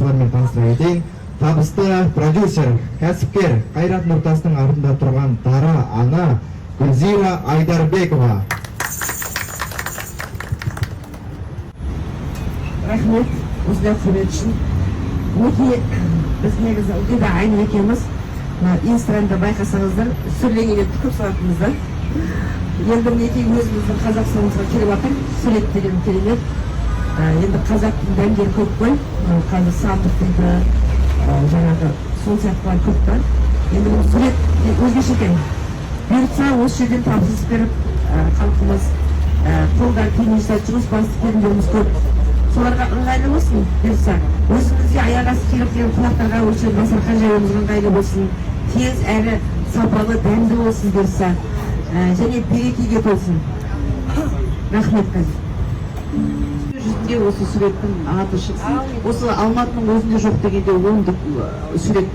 солармен таныстыра кетейін. Табысты продюсер, кәсіпкер Қайрат Нұртастың артында тұрған дара ана Гүлзира Айдарбекова. Рахмет, осындай құрмет үшін. Өте біз негізі үлгіде айны екеміз. Инстаграмда байқасаңыздар, сүрленген түкіп салатыныздар. Енді мінекей өзіміздің Қазақстанымызға келіп жатыр, сурет деген керемет. Енді қазақтың дәмдері көп қой, қазір сандық дейді, жаңағы сол сияқтылар көп бар. Енді бұл сурет өзгеше екен. Бұйыртса осы жерден тапсырыс беріп, халқымыз қолдан келмесе жұмыс басты көп. Соларға ыңғайлы болсын, бұйыртса. Өзімізге аяғасы келіп қонақтарға осы дастархан жайымыз ыңғайлы болсын, тез әрі сапалы дәмді болсын бұйыртса. Және берекеге толсын. Рахмет қазір. Жүзінде осы суреттің аты шықсын. Осы Алматының өзінде жоқ дегенде оңдық сурет